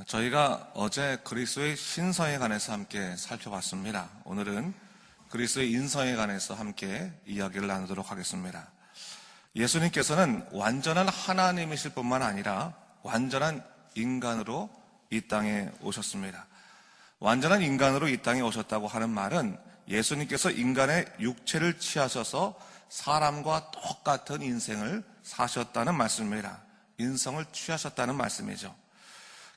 저희가 어제 그리스도의 신성에 관해서 함께 살펴봤습니다. 오늘은 그리스도의 인성에 관해서 함께 이야기를 나누도록 하겠습니다. 예수님께서는 완전한 하나님이실 뿐만 아니라 완전한 인간으로 이 땅에 오셨습니다. 완전한 인간으로 이 땅에 오셨다고 하는 말은 예수님께서 인간의 육체를 취하셔서 사람과 똑같은 인생을 사셨다는 말씀입니다. 인성을 취하셨다는 말씀이죠.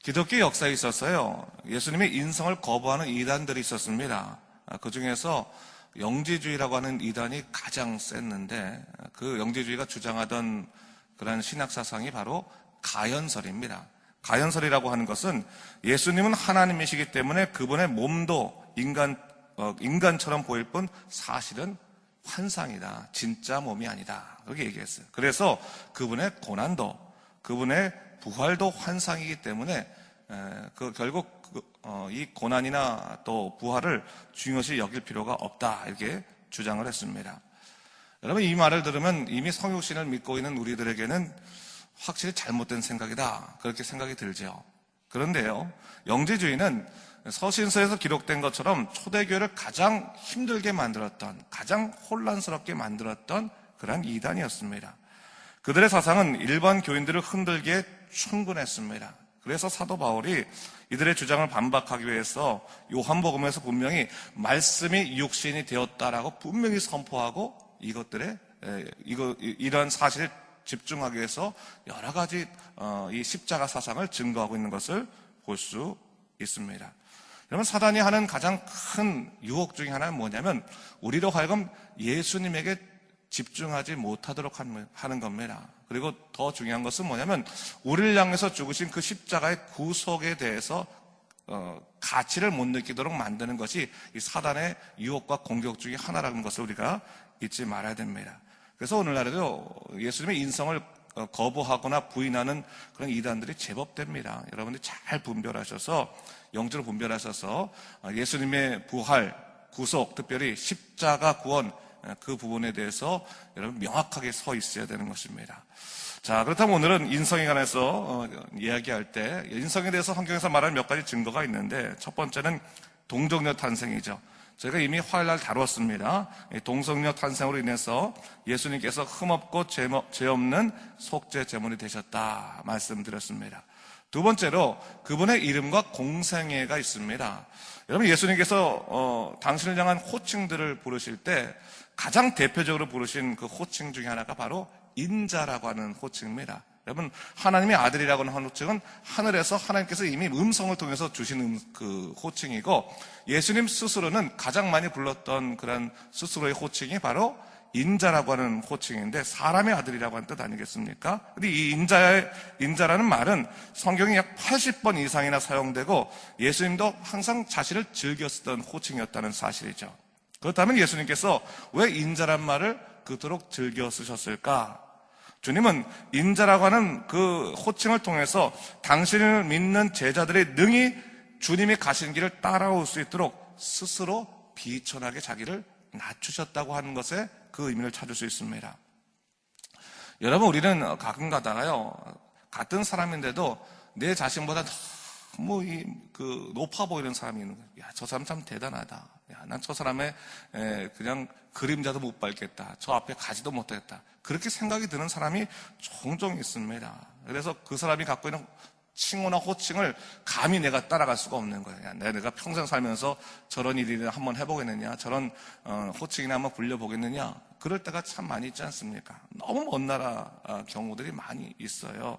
기독교 역사에 있어서요, 예수님의 인성을 거부하는 이단들이 있었습니다. 그 중에서 영지주의라고 하는 이단이 가장 셌는데, 그 영지주의가 주장하던 그런 신학사상이 바로 가연설입니다. 가연설이라고 하는 것은 예수님은 하나님이시기 때문에 그분의 몸도 인간처럼 보일 뿐 사실은 환상이다. 진짜 몸이 아니다. 그렇게 얘기했어요. 그래서 그분의 고난도, 그분의 부활도 환상이기 때문에 결국 이 고난이나 또 부활을 중요시 여길 필요가 없다, 이렇게 주장을 했습니다. 여러분, 이 말을 들으면 이미 성육신을 믿고 있는 우리들에게는 확실히 잘못된 생각이다, 그렇게 생각이 들죠. 그런데요, 영지주의는 서신서에서 기록된 것처럼 초대교회를 가장 힘들게 만들었던, 가장 혼란스럽게 만들었던 그런 이단이었습니다. 그들의 사상은 일반 교인들을 흔들기에 충분했습니다. 그래서 사도 바울이 이들의 주장을 반박하기 위해서 요한복음에서 분명히 말씀이 육신이 되었다라고 분명히 선포하고 이러한 사실에 집중하기 위해서 여러 가지 이 십자가 사상을 증거하고 있는 것을 볼 수 있습니다. 여러분, 사단이 하는 가장 큰 유혹 중에 하나는 뭐냐면 우리로 하여금 예수님에게 집중하지 못하도록 하는 겁니다. 그리고 더 중요한 것은 뭐냐면 우리를 향해서 죽으신 그 십자가의 구속에 대해서 가치를 못 느끼도록 만드는 것이 이 사단의 유혹과 공격 중에 하나라는 것을 우리가 잊지 말아야 됩니다. 그래서 오늘날에도 예수님의 인성을 거부하거나 부인하는 그런 이단들이 제법 됩니다. 여러분들이 잘 분별하셔서, 영적으로 분별하셔서 예수님의 부활, 구속, 특별히 십자가 구원, 그 부분에 대해서 여러분 명확하게 서 있어야 되는 것입니다. 자, 그렇다면 오늘은 인성에 관해서 이야기할 때 인성에 대해서 성경에서 말하는 몇 가지 증거가 있는데, 첫 번째는 동정녀 탄생이죠. 저희가 이미 화요일날 다뤘습니다. 동정녀 탄생으로 인해서 예수님께서 흠없고 죄 없는 속죄 제물이 되셨다 말씀드렸습니다. 두 번째로 그분의 이름과 공생애가 있습니다. 여러분, 예수님께서 당신을 향한 호칭들을 부르실 때 가장 대표적으로 부르신 그 호칭 중에 하나가 바로 인자라고 하는 호칭입니다. 여러분, 하나님의 아들이라고 하는 호칭은 하늘에서 하나님께서 이미 음성을 통해서 주신 그 호칭이고, 예수님 스스로는 가장 많이 불렀던 그런 스스로의 호칭이 바로 인자라고 하는 호칭인데, 사람의 아들이라고 하는 뜻 아니겠습니까? 근데 이 인자라는 말은 성경이 약 80번 이상이나 사용되고 예수님도 항상 자신을 즐겨 쓰던 호칭이었다는 사실이죠. 그렇다면 예수님께서 왜 인자란 말을 그토록 즐겨 쓰셨을까? 주님은 인자라고 하는 그 호칭을 통해서 당신을 믿는 제자들이 능히 주님이 가신 길을 따라올 수 있도록 스스로 비천하게 자기를 낮추셨다고 하는 것에 그 의미를 찾을 수 있습니다. 여러분, 우리는 가끔 가다가요, 같은 사람인데도 내 자신보다 너무 높아 보이는 사람이 있는 거예요. 야, 저 사람 참 대단하다. 야, 난 저 사람의 그냥 그림자도 못 밟겠다. 저 앞에 가지도 못하겠다. 그렇게 생각이 드는 사람이 종종 있습니다. 그래서 그 사람이 갖고 있는 칭호나 호칭을 감히 내가 따라갈 수가 없는 거예요. 야, 내가 평생 살면서 저런 일을 한번 해보겠느냐, 저런 호칭이나 한번 불려보겠느냐, 그럴 때가 참 많이 있지 않습니까? 너무 먼 나라 경우들이 많이 있어요.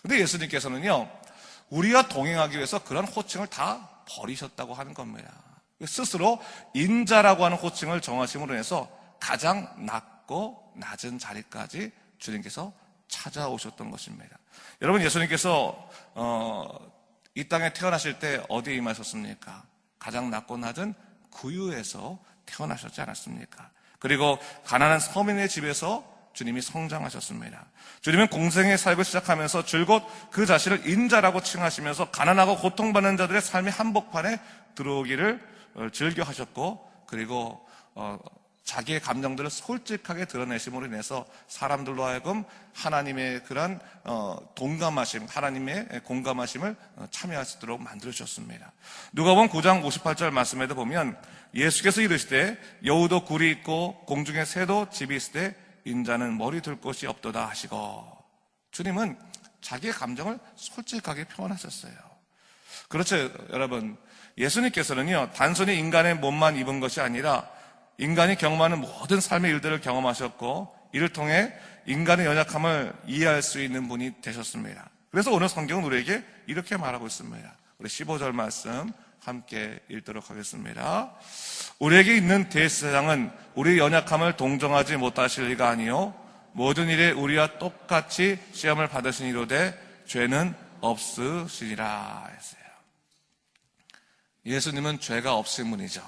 근데 예수님께서는요, 우리와 동행하기 위해서 그런 호칭을 다 버리셨다고 하는 겁니다. 스스로 인자라고 하는 호칭을 정하심으로 해서 가장 낮고 낮은 자리까지 주님께서 찾아오셨던 것입니다. 여러분, 예수님께서 이 땅에 태어나실 때 어디에 임하셨습니까? 가장 낮고 낮은 구유에서 태어나셨지 않았습니까? 그리고 가난한 서민의 집에서 주님이 성장하셨습니다. 주님은 공생의 삶을 시작하면서 줄곧 그 자신을 인자라고 칭하시면서 가난하고 고통받는 자들의 삶의 한복판에 들어오기를 즐겨하셨고, 그리고 자기의 감정들을 솔직하게 드러내심으로 인해서 사람들로 하여금 하나님의 그런 동감하심, 하나님의 공감하심을 참여할 수 있도록 만들어주셨습니다. 누가복음 9장 58절 말씀에도 보면 예수께서 이르시되 여우도 굴이 있고 공중에 새도 집이 있으되 인자는 머리 둘 곳이 없도다 하시고, 주님은 자기의 감정을 솔직하게 표현하셨어요. 그렇죠, 여러분. 예수님께서는요, 단순히 인간의 몸만 입은 것이 아니라 인간이 경험하는 모든 삶의 일들을 경험하셨고, 이를 통해 인간의 연약함을 이해할 수 있는 분이 되셨습니다. 그래서 오늘 성경은 우리에게 이렇게 말하고 있습니다. 우리 15절 말씀 함께 읽도록 하겠습니다. 우리에게 있는 대제사장은 우리의 연약함을 동정하지 못하실 리가 아니요 모든 일에 우리와 똑같이 시험을 받으시니로되 죄는 없으시리라 했어요. 예수님은 죄가 없으신 분이죠.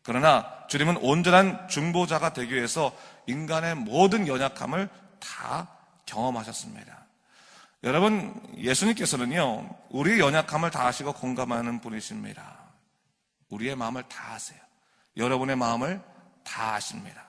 그러나 주님은 온전한 중보자가 되기 위해서 인간의 모든 연약함을 다 경험하셨습니다. 여러분, 예수님께서는요, 우리의 연약함을 다 아시고 공감하는 분이십니다. 우리의 마음을 다 아세요. 여러분의 마음을 다 아십니다.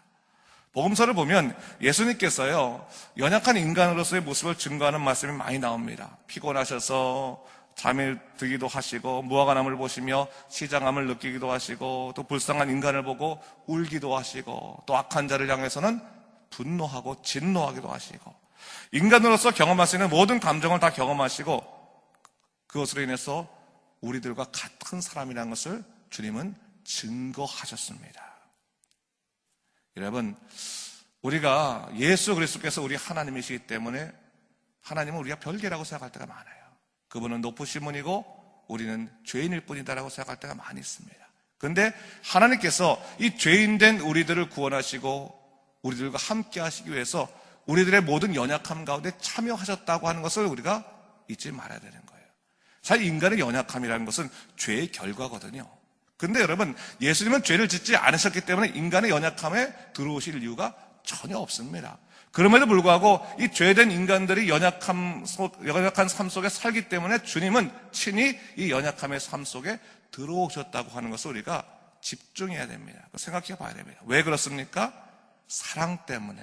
복음서를 보면 예수님께서요, 연약한 인간으로서의 모습을 증거하는 말씀이 많이 나옵니다. 피곤하셔서 잠이 들기도 하시고, 무화과나무를 보시며 시장함을 느끼기도 하시고, 또 불쌍한 인간을 보고 울기도 하시고, 또 악한 자를 향해서는 분노하고 진노하기도 하시고, 인간으로서 경험할 수 있는 모든 감정을 다 경험하시고, 그것으로 인해서 우리들과 같은 사람이라는 것을 주님은 증거하셨습니다. 여러분, 우리가 예수 그리스도께서 우리 하나님이시기 때문에 하나님은 우리가 별개라고 생각할 때가 많아요. 그분은 높으신 분이고 우리는 죄인일 뿐이다라고 생각할 때가 많이 있습니다. 그런데 하나님께서 이 죄인된 우리들을 구원하시고 우리들과 함께 하시기 위해서 우리들의 모든 연약함 가운데 참여하셨다고 하는 것을 우리가 잊지 말아야 되는 거예요. 사실 인간의 연약함이라는 것은 죄의 결과거든요. 근데 여러분, 예수님은 죄를 짓지 않으셨기 때문에 인간의 연약함에 들어오실 이유가 전혀 없습니다. 그럼에도 불구하고 이 죄된 인간들이 연약한 삶 속에 살기 때문에 주님은 친히 이 연약함의 삶 속에 들어오셨다고 하는 것을 우리가 집중해야 됩니다. 생각해 봐야 됩니다. 왜 그렇습니까? 사랑 때문에.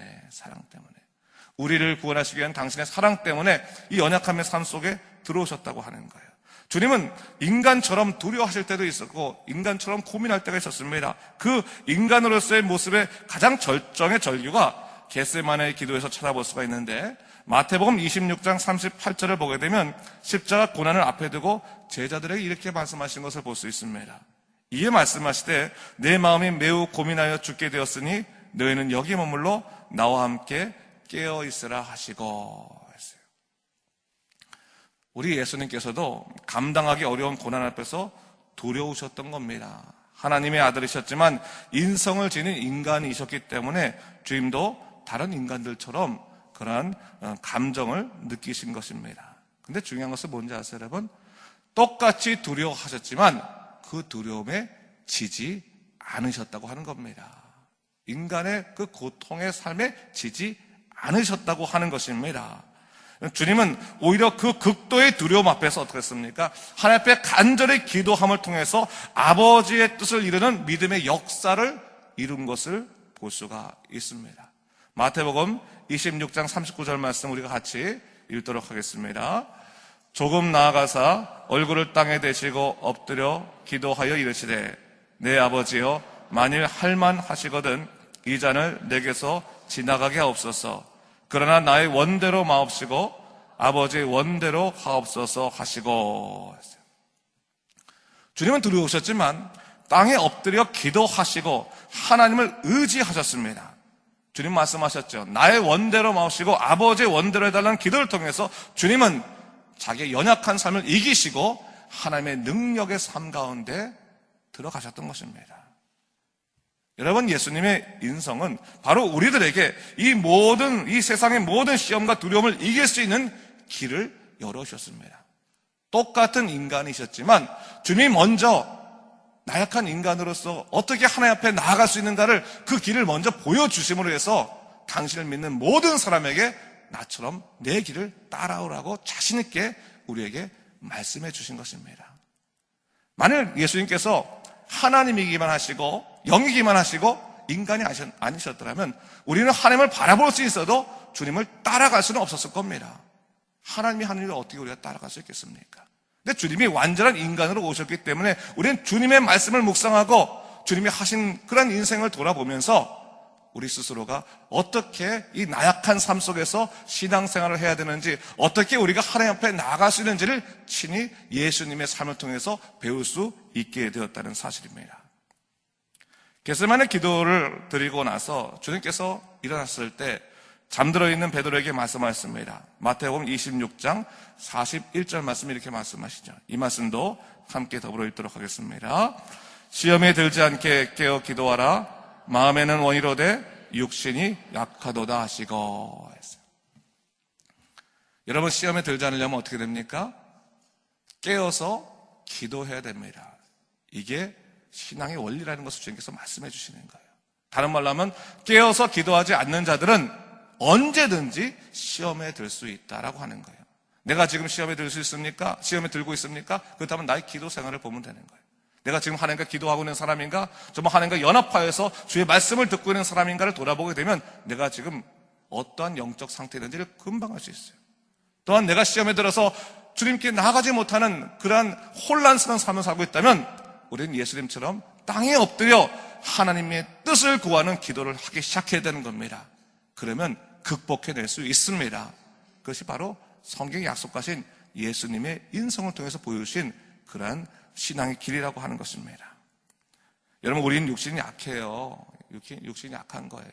우리를 구원하시기 위한 당신의 사랑 때문에 이 연약함의 삶 속에 들어오셨다고 하는 거예요. 주님은 인간처럼 두려워하실 때도 있었고 인간처럼 고민할 때가 있었습니다. 그 인간으로서의 모습의 가장 절정의 절규가 겟세마네의 기도에서 찾아볼 수가 있는데, 마태복음 26장 38절을 보게 되면 십자가 고난을 앞에 두고 제자들에게 이렇게 말씀하신 것을 볼 수 있습니다. 이에 말씀하시되 내 마음이 매우 고민하여 죽게 되었으니 너희는 여기 머물러 나와 함께 깨어 있으라 하시고 했어요. 우리 예수님께서도 감당하기 어려운 고난 앞에서 두려우셨던 겁니다. 하나님의 아들이셨지만 인성을 지닌 인간이셨기 때문에 주님도 다른 인간들처럼 그러한 감정을 느끼신 것입니다. 근데 중요한 것은 뭔지 아세요, 여러분? 똑같이 두려워하셨지만 그 두려움에 지지 않으셨다고 하는 겁니다. 인간의 그 고통의 삶에 지지 않으셨다고 하는 것입니다. 주님은 오히려 그 극도의 두려움 앞에서 어떻게 했습니까? 하나님 앞에 간절히 기도함을 통해서 아버지의 뜻을 이루는 믿음의 역사를 이룬 것을 볼 수가 있습니다. 마태복음 26장 39절 말씀 우리가 같이 읽도록 하겠습니다. 조금 나아가사 얼굴을 땅에 대시고 엎드려 기도하여 이르시되 내 아버지여 만일 할만하시거든 이 잔을 내게서 지나가게 하옵소서. 그러나 나의 원대로 마옵시고 아버지의 원대로 하옵소서 하시고. 주님은 두려우셨지만 땅에 엎드려 기도하시고 하나님을 의지하셨습니다. 주님 말씀하셨죠. 나의 원대로 마옵시고 아버지의 원대로 해달라는 기도를 통해서 주님은 자기의 연약한 삶을 이기시고 하나님의 능력의 삶 가운데 들어가셨던 것입니다. 여러분, 예수님의 인성은 바로 우리들에게 이 세상의 모든 시험과 두려움을 이길 수 있는 길을 열어주셨습니다. 똑같은 인간이셨지만 주님이 먼저 나약한 인간으로서 어떻게 하나님 앞에 나아갈 수 있는가를 그 길을 먼저 보여주심으로 해서 당신을 믿는 모든 사람에게 나처럼 내 길을 따라오라고 자신 있게 우리에게 말씀해 주신 것입니다. 만일 예수님께서 하나님이기만 하시고 영이기만 하시고 인간이 아니셨더라면 우리는 하나님을 바라볼 수 있어도 주님을 따라갈 수는 없었을 겁니다. 하나님이 하는 일을 어떻게 우리가 따라갈 수 있겠습니까? 근데 주님이 완전한 인간으로 오셨기 때문에 우리는 주님의 말씀을 묵상하고 주님이 하신 그런 인생을 돌아보면서 우리 스스로가 어떻게 이 나약한 삶 속에서 신앙생활을 해야 되는지, 어떻게 우리가 하나님 앞에 나아갈 수 있는지를 친히 예수님의 삶을 통해서 배울 수 있게 되었다는 사실입니다. 겟세마네 기도를 드리고 나서 주님께서 일어났을 때 잠들어 있는 베드로에게 말씀하셨습니다. 마태복음 26장 41절 말씀 이렇게 말씀하시죠. 이 말씀도 함께 더불어 읽도록 하겠습니다. 시험에 들지 않게 깨어 기도하라. 마음에는 원이로되 육신이 약하도다 하시고 했어요. 여러분, 시험에 들지 않으려면 어떻게 됩니까? 깨어서 기도해야 됩니다. 이게 신앙의 원리라는 것을 주님께서 말씀해 주시는 거예요. 다른 말로 하면 깨어서 기도하지 않는 자들은 언제든지 시험에 들 수 있다라고 하는 거예요. 내가 지금 시험에 들 수 있습니까? 시험에 들고 있습니까? 그렇다면 나의 기도 생활을 보면 되는 거예요. 내가 지금 하나님과 기도하고 있는 사람인가? 정말 하나님과 연합하여서 주의 말씀을 듣고 있는 사람인가를 돌아보게 되면 내가 지금 어떠한 영적 상태에 있는지를 금방 알 수 있어요. 또한 내가 시험에 들어서 주님께 나아가지 못하는 그러한 혼란스러운 삶을 살고 있다면 우리는 예수님처럼 땅에 엎드려 하나님의 뜻을 구하는 기도를 하기 시작해야 되는 겁니다. 그러면 극복해낼 수 있습니다. 그것이 바로 성경에 약속하신 예수님의 인성을 통해서 보여주신 그러한 신앙의 길이라고 하는 것입니다. 여러분, 우리는 육신이 약해요. 육신이 약한 거예요.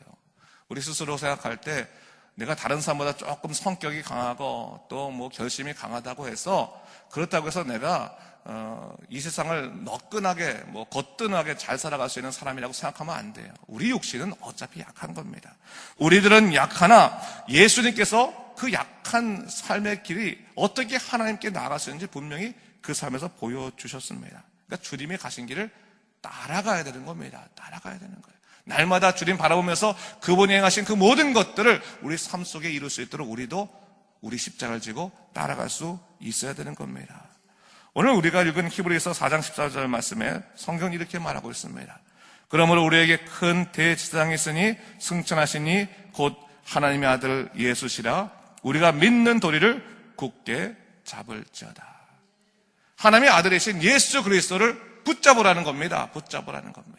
우리 스스로 생각할 때 내가 다른 사람보다 조금 성격이 강하고 또 뭐 결심이 강하다고 해서 그렇다고 해서 내가 이 세상을 너끈하게 거뜬하게 잘 살아갈 수 있는 사람이라고 생각하면 안 돼요. 우리 육신은 어차피 약한 겁니다. 우리들은 약하나 예수님께서 그 약한 삶의 길이 어떻게 하나님께 나아갈 수 있는지 분명히 그 삶에서 보여주셨습니다. 그러니까 주님이 가신 길을 따라가야 되는 겁니다. 따라가야 되는 거예요. 날마다 주님 바라보면서 그분이 행하신 그 모든 것들을 우리 삶 속에 이룰 수 있도록 우리도 우리 십자가를 지고 따라갈 수 있어야 되는 겁니다. 오늘 우리가 읽은 히브리서 4장 14절 말씀에 성경이 이렇게 말하고 있습니다. 그러므로 우리에게 큰 대제사장이 있으니 승천하시니 곧 하나님의 아들 예수시라. 우리가 믿는 도리를 굳게 잡을지어다. 하나님의 아들이신 예수 그리스도를 붙잡으라는 겁니다. 붙잡으라는 겁니다.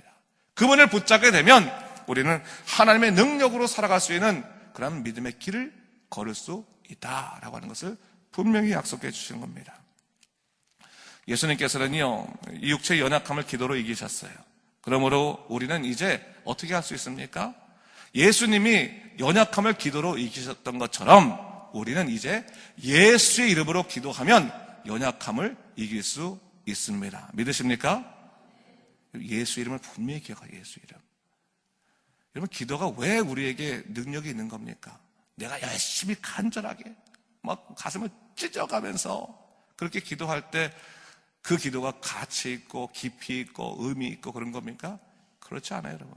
그분을 붙잡게 되면 우리는 하나님의 능력으로 살아갈 수 있는 그런 믿음의 길을 걸을 수 있다라고 하는 것을 분명히 약속해 주시는 겁니다. 예수님께서는요, 이 육체의 연약함을 기도로 이기셨어요. 그러므로 우리는 이제 어떻게 할 수 있습니까? 예수님이 연약함을 기도로 이기셨던 것처럼 우리는 이제 예수의 이름으로 기도하면 연약함을 이길 수 있습니다. 믿으십니까? 예수 이름을 분명히 기억하세요. 예수 이름. 여러분, 기도가 왜 우리에게 능력이 있는 겁니까? 내가 열심히 간절하게 막 가슴을 찢어가면서 그렇게 기도할 때 그 기도가 가치 있고 깊이 있고 의미 있고 그런 겁니까? 그렇지 않아요, 여러분.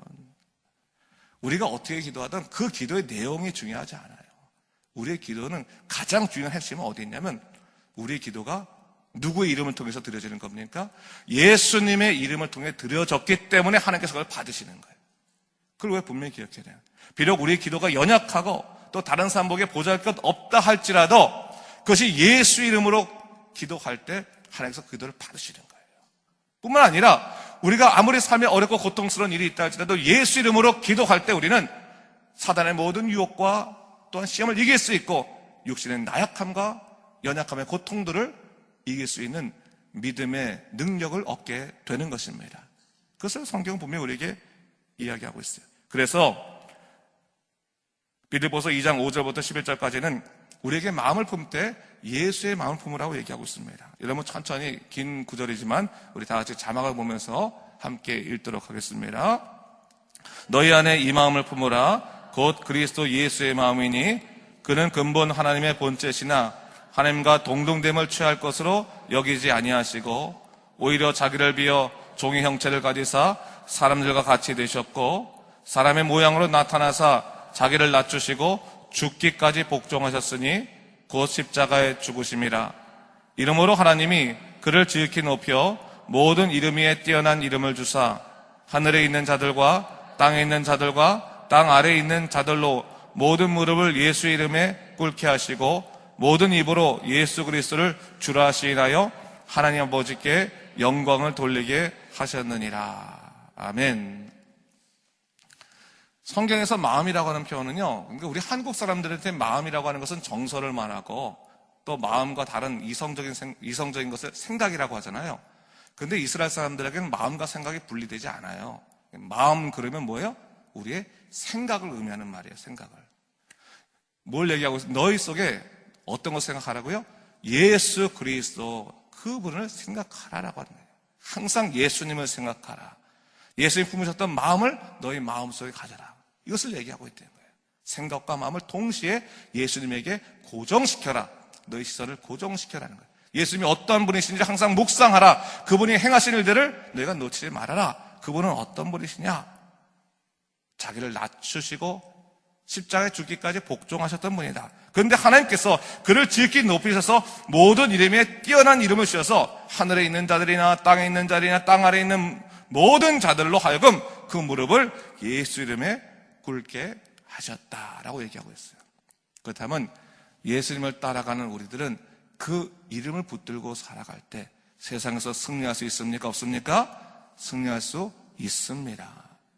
우리가 어떻게 기도하든 그 기도의 내용이 중요하지 않아요. 우리의 기도는 가장 중요한 핵심은 어디 있냐면 우리의 기도가 누구의 이름을 통해서 드려지는 겁니까? 예수님의 이름을 통해 드려졌기 때문에 하나님께서 그걸 받으시는 거예요. 그걸 왜 분명히 기억해야 돼요? 비록 우리의 기도가 연약하고 또 다른 사람 보기에 보잘것 없다 할지라도 그것이 예수 이름으로 기도할 때 하나님께서 그 기도를 받으시는 거예요. 뿐만 아니라 우리가 아무리 삶에 어렵고 고통스러운 일이 있다 할지라도 예수 이름으로 기도할 때 우리는 사단의 모든 유혹과 또한 시험을 이길 수 있고 육신의 나약함과 연약함의 고통들을 이길 수 있는 믿음의 능력을 얻게 되는 것입니다. 그것을 성경은 분명히 우리에게 이야기하고 있어요. 그래서 빌립보서 2장 5절부터 11절까지는 우리에게 마음을 품 때 예수의 마음을 품으라고 얘기하고 있습니다. 여러분, 천천히 긴 구절이지만 우리 다 같이 자막을 보면서 함께 읽도록 하겠습니다. 너희 안에 이 마음을 품으라. 곧 그리스도 예수의 마음이니 그는 근본 하나님의 본체시나 하나님과 동등됨을 취할 것으로 여기지 아니하시고 오히려 자기를 비어 종의 형체를 가지사 사람들과 같이 되셨고 사람의 모양으로 나타나사 자기를 낮추시고 죽기까지 복종하셨으니 곧 십자가에 죽으심이라. 이름으로 하나님이 그를 지극히 높여 모든 이름 위에 뛰어난 이름을 주사 하늘에 있는 자들과 땅에 있는 자들과 땅 아래에 있는 자들로 모든 무릎을 예수의 이름에 꿇게 하시고 모든 입으로 예수 그리스도를 주라 하시나요 하나님 아버지께 영광을 돌리게 하셨느니라. 아멘. 성경에서 마음이라고 하는 표현은요, 그러니까 우리 한국 사람들한테 마음이라고 하는 것은 정서를 말하고 또 마음과 다른 이성적인 것을 생각이라고 하잖아요. 근데 이스라엘 사람들에게는 마음과 생각이 분리되지 않아요. 마음 그러면 뭐예요? 우리의 생각을 의미하는 말이에요. 생각을. 뭘 얘기하고 있어요? 너희 속에 어떤 것을 생각하라고요? 예수 그리스도 그분을 생각하라라고 하는 거예요. 항상 예수님을 생각하라. 예수님 품으셨던 마음을 너희 마음속에 가져라. 이것을 얘기하고 있다는 거예요. 생각과 마음을 동시에 예수님에게 고정시켜라. 너희 시선을 고정시켜라는 거예요. 예수님이 어떤 분이신지 항상 묵상하라. 그분이 행하신 일들을 너희가 놓치지 말아라. 그분은 어떤 분이시냐? 자기를 낮추시고 십자가에 죽기까지 복종하셨던 분이다. 그런데 하나님께서 그를 지극히 높이셔서 모든 이름에 뛰어난 이름을 주셔서 하늘에 있는 자들이나 땅에 있는 자들이나 땅 아래에 있는 모든 자들로 하여금 그 무릎을 예수 이름에 꿇게 하셨다라고 얘기하고 있어요. 그렇다면 예수님을 따라가는 우리들은 그 이름을 붙들고 살아갈 때 세상에서 승리할 수 있습니까? 없습니까? 승리할 수 있습니다.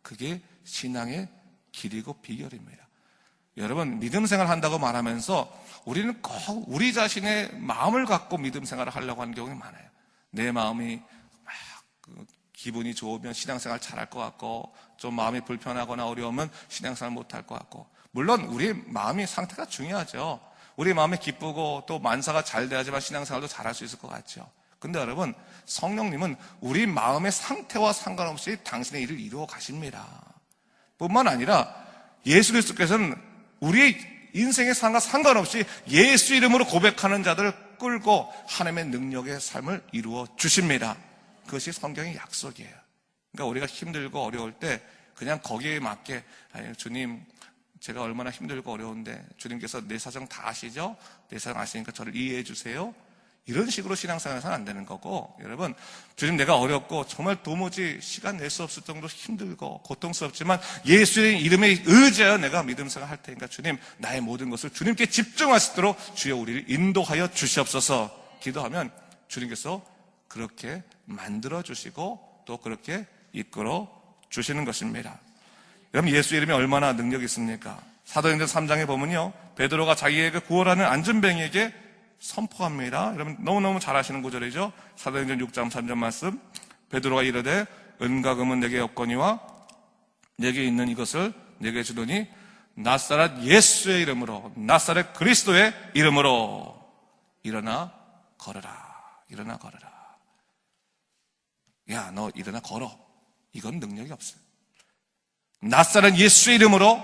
그게 신앙의 길이고 비결입니다. 여러분, 믿음 생활을 한다고 말하면서 우리는 꼭 우리 자신의 마음을 갖고 믿음 생활을 하려고 하는 경우가 많아요. 내 마음이 막 기분이 좋으면 신앙생활 잘할 것 같고 좀 마음이 불편하거나 어려우면 신앙생활 못할 것 같고, 물론 우리 마음이 상태가 중요하죠. 우리 마음이 기쁘고 또 만사가 잘 돼야지만 신앙생활도 잘할 수 있을 것 같죠. 근데 여러분, 성령님은 우리 마음의 상태와 상관없이 당신의 일을 이루어 가십니다. 뿐만 아니라 예수 그리스도께서는 우리 인생의 상과 상관없이 예수 이름으로 고백하는 자들을 끌고 하나님의 능력의 삶을 이루어 주십니다. 그것이 성경의 약속이에요. 그러니까 우리가 힘들고 어려울 때 그냥 거기에 맞게, 아니, 주님 제가 얼마나 힘들고 어려운데 주님께서 내 사정 다 아시죠? 내 사정 아시니까 저를 이해해 주세요. 이런 식으로 신앙생활에서는 안 되는 거고, 여러분, 주님 내가 어렵고 정말 도무지 시간 낼 수 없을 정도로 힘들고 고통스럽지만 예수의 이름에 의지하여 내가 믿음생활 할 테니까 주님 나의 모든 것을 주님께 집중할 수 있도록 주여 우리를 인도하여 주시옵소서 기도하면 주님께서 그렇게 만들어 주시고 또 그렇게 이끌어 주시는 것입니다. 여러분, 예수 이름이 얼마나 능력이 있습니까? 사도행전 3장에 보면요, 베드로가 자기에게 구원하는 안전뱅이에게 선포합니다. 여러분 너무너무 잘 아시는 구절이죠. 사도행전 6장 3절 말씀. 베드로가 이르되 은과 금은 내게 없거니와 내게 있는 이것을 내게 주더니 나사렛 예수의 이름으로, 나사렛 그리스도의 이름으로 일어나 걸어라. 일어나 걸어라. 야, 너 일어나 걸어. 이건 능력이 없어요. 나사렛 예수의 이름으로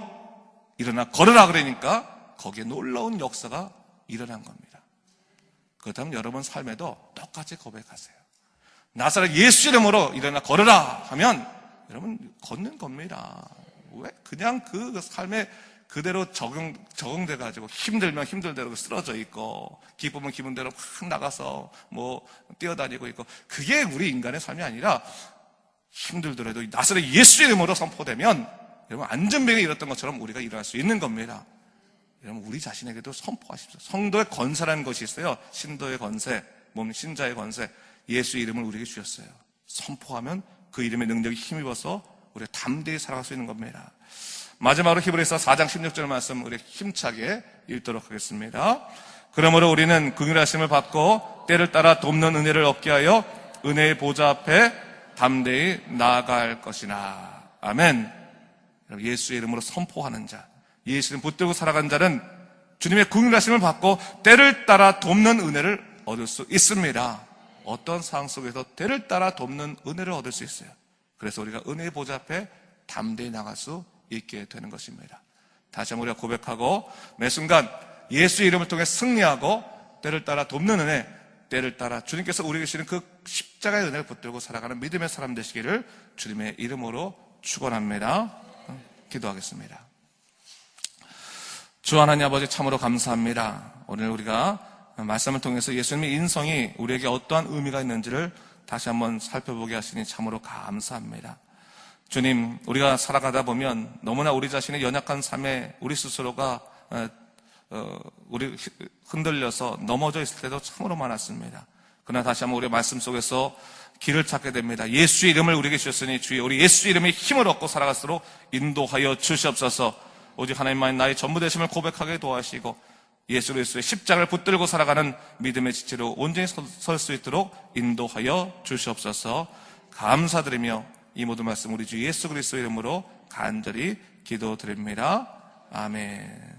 일어나 걸어라 그러니까 거기에 놀라운 역사가 일어난 겁니다. 그렇다면 여러분 삶에도 똑같이 고백하세요. 나사렛 예수 이름으로 일어나 걸어라 하면 여러분 걷는 겁니다. 왜? 그냥 그 삶에 그대로 적응돼가지고 힘들면 힘들대로 쓰러져 있고 기쁘면 기분대로 막 나가서 뭐 뛰어다니고 있고, 그게 우리 인간의 삶이 아니라 힘들더라도 나사렛 예수 이름으로 선포되면 여러분 안전뱅이에 일었던 것처럼 우리가 일어날 수 있는 겁니다. 여러분 우리 자신에게도 선포하십시오. 성도의 권세라는 것이 있어요. 신도의 권세, 몸 신자의 권세, 예수 이름을 우리에게 주셨어요. 선포하면 그 이름의 능력이 힘입어서 우리가 담대히 살아갈 수 있는 겁니다. 마지막으로 히브리서 4장 16절 말씀 우리 힘차게 읽도록 하겠습니다. 그러므로 우리는 긍휼하심을 받고 때를 따라 돕는 은혜를 얻게 하여 은혜의 보좌 앞에 담대히 나아갈 것이나. 아멘. 예수의 이름으로 선포하는 자, 예수님 붙들고 살아간 자는 주님의 긍휼하심을 받고 때를 따라 돕는 은혜를 얻을 수 있습니다. 어떤 상황 속에서 때를 따라 돕는 은혜를 얻을 수 있어요. 그래서 우리가 은혜의 보좌 앞에 담대히 나갈 수 있게 되는 것입니다. 다시 한번 우리가 고백하고 매 순간 예수의 이름을 통해 승리하고 때를 따라 돕는 은혜, 때를 따라 주님께서 우리에게 주시는 그 십자가의 은혜를 붙들고 살아가는 믿음의 사람 되시기를 주님의 이름으로 축원합니다. 기도하겠습니다. 주 하나님 아버지 참으로 감사합니다. 오늘 우리가 말씀을 통해서 예수님의 인성이 우리에게 어떠한 의미가 있는지를 다시 한번 살펴보게 하시니 참으로 감사합니다. 주님, 우리가 살아가다 보면 너무나 우리 자신의 연약한 삶에 우리 스스로가 우리 흔들려서 넘어져 있을 때도 참으로 많았습니다. 그러나 다시 한번 우리의 말씀 속에서 길을 찾게 됩니다. 예수의 이름을 우리에게 주셨으니 주여 우리 예수의 이름의 힘을 얻고 살아갈수록 인도하여 주시옵소서. 오직 하나님만이 나의 전부 되심을 고백하게 도와주시고 예수 그리스도의 십자가를 붙들고 살아가는 믿음의 지체로 온전히 설 수 있도록 인도하여 주시옵소서. 감사드리며 이 모든 말씀 우리 주 예수 그리스도의 이름으로 간절히 기도드립니다. 아멘.